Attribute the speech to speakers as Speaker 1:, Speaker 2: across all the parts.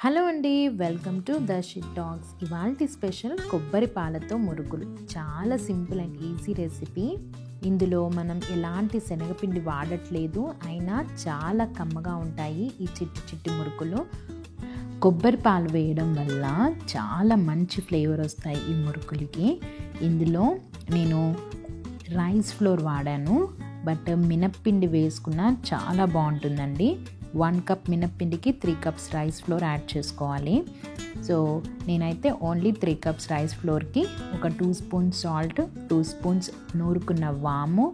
Speaker 1: Hello అండి, welcome to the shit talks. ఇవాల్టి special కొబ్బరి పాలతో మురుకులు. చాలా సింపుల్ అండ్ ఈజీ రెసిపీ. ఇందులో మనం ఎలాంటి శనగపిండి వాడట్లేదు, అయినా చాలా కమ్మగా ఉంటాయి ఈ చిట్టి చిట్టి మురుకులు. కొబ్బరి పాలు వేయడం వల్ల చాలా మంచి ఫ్లేవర్ వస్తాయి ఈ మురుకులకి. ఇందులో నేను రైస్ ఫ్లోర్ వాడాను, బట్ మినప్పిండి వేసుకున్న చాలా బాగుంటుందండి. 1 కప్ మినప్పిండికి 3 కప్స్ రైస్ ఫ్లోర్ యాడ్ చేసుకోవాలి. సో నేనైతే ఓన్లీ 3 కప్స్ రైస్ ఫ్లోర్కి ఒక 2 స్పూన్స్ సాల్ట్, 2 స్పూన్స్ నూరుకున్న వాము,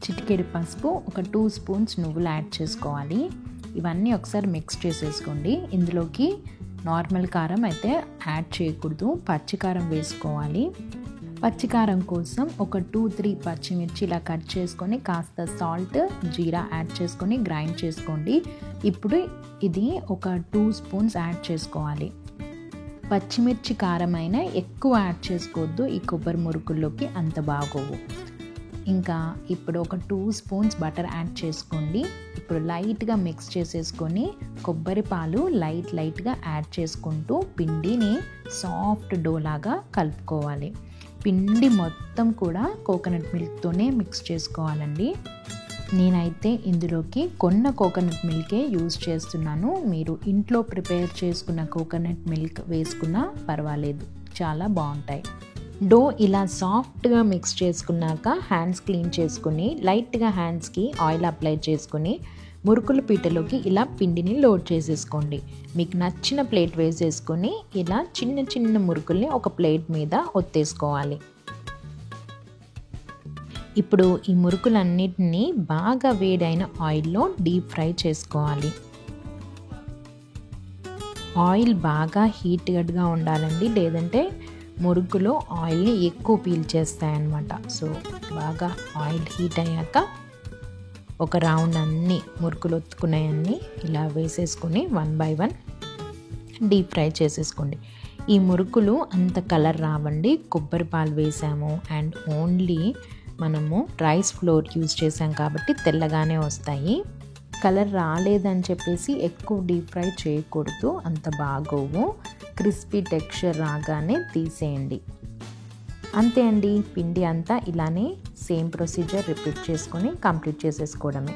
Speaker 1: చిటికెడు పసుపు, ఒక 2 స్పూన్స్ నువ్వులు యాడ్ చేసుకోవాలి. ఇవన్నీ ఒకసారి మిక్స్ చేసేసుకోండి. ఇందులోకి నార్మల్ కారం అయితే యాడ్ చేయకూడదు, పచ్చికారం వేసుకోవాలి. పచ్చికారం కోసం ఒక 2-3 పచ్చిమిర్చి ఇలా కట్ చేసుకొని కాస్త సాల్ట్, జీరా యాడ్ చేసుకొని గ్రైండ్ చేసుకోండి. ఇప్పుడు ఇది ఒక 2 స్పూన్స్ యాడ్ చేసుకోవాలి. పచ్చిమిర్చి కారం అయినా ఎక్కువ యాడ్ చేసుకోవద్దు, ఈ కొబ్బరి మురుకుల్లోకి అంత బాగోవు. ఇంకా ఇప్పుడు ఒక 2 స్పూన్స్ బటర్ యాడ్ చేసుకోండి. ఇప్పుడు లైట్గా మిక్స్ చేసేసుకొని కొబ్బరి పాలు లైట్గా యాడ్ చేసుకుంటూ పిండిని సాఫ్ట్ డో లాగా కలుపుకోవాలి. పిండి మొత్తం కూడా కోకోనట్ మిల్క్తోనే మిక్స్ చేసుకోవాలండి. నేనైతే ఇందులోకి కొన్న కోకోనట్ మిల్కే యూజ్ చేస్తున్నాను. మీరు ఇంట్లో ప్రిపేర్ చేసుకున్న కోకోనట్ మిల్క్ వేసుకున్నా పర్వాలేదు, చాలా బాగుంటాయి. డో ఇలా సాఫ్ట్గా మిక్స్ చేసుకున్నాక హ్యాండ్స్ క్లీన్ చేసుకుని లైట్గా హ్యాండ్స్కి ఆయిల్ అప్లై చేసుకుని మురుకుల పీటలోకి ఇలా పిండిని లోడ్ చేసేసుకోండి. మీకు నచ్చిన ప్లేట్ వేసేసుకొని ఇలా చిన్న చిన్న మురుకుల్ని ఒక ప్లేట్ మీద ఒత్తేసుకోవాలి. ఇప్పుడు ఈ మురుకులన్నిటినీ బాగా వేడైన ఆయిల్లో డీప్ ఫ్రై చేసుకోవాలి. ఆయిల్ బాగా హీట్గా ఉండాలండి, లేదంటే మురుకులో ఆయిల్ని ఎక్కువ పీల్చేస్తాయన్నమాట. సో బాగా ఆయిల్ హీట్ అయ్యాక ఒక రౌండ్ అన్నీ మురుకులు ఒత్తుకునేవన్నీ ఇలా వేసేసుకొని 1 by 1 డీప్ ఫ్రై చేసేసుకోండి. ఈ మురుకులు అంత కలర్ రావండి, కొబ్బరి పాలు వేసాము అండ్ ఓన్లీ మనము రైస్ ఫ్లోర్ యూజ్ చేసాం కాబట్టి తెల్లగానే వస్తాయి. కలర్ రాలేదని చెప్పేసి ఎక్కువ డీప్ ఫ్రై చేయకూడదు, అంత బాగోవు. క్రిస్పీ టెక్స్చర్ రాగానే తీసేయండి. అంతే అండి, పిండి అంతా ఇలానే సేమ్ ప్రొసీజర్ రిపీట్ చేసుకొని కంప్లీట్ చేసేసుకోవడమే.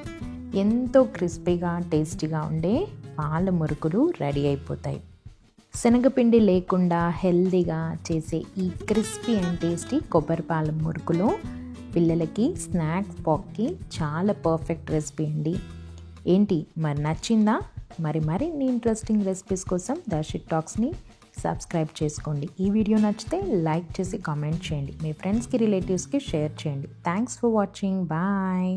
Speaker 1: ఎంతో క్రిస్పీగా టేస్టీగా ఉండే పాల మురుకులు రెడీ అయిపోతాయి. శనగపిండి లేకుండా హెల్దీగా చేసే ఈ క్రిస్పీ అండ్ టేస్టీ కొబ్బరి పాల మురుకులు పిల్లలకి స్నాక్స్ బాక్స్కి చాలా పర్ఫెక్ట్ రెసిపీ అండి. ఏంటి మరి నచ్చిందా? మరిన్ని ఇంట్రెస్టింగ్ రెసిపీస్ కోసం ద షిట్ టాక్స్ని సబ్స్క్రైబ్ చేసుకోండి. ఈ వీడియో నచ్చితే లైక్ చేసి కామెంట్ చేయండి. మీ ఫ్రెండ్స్కి, రిలేటివ్స్కి షేర్ చేయండి. Thanks for watching. బాయ్.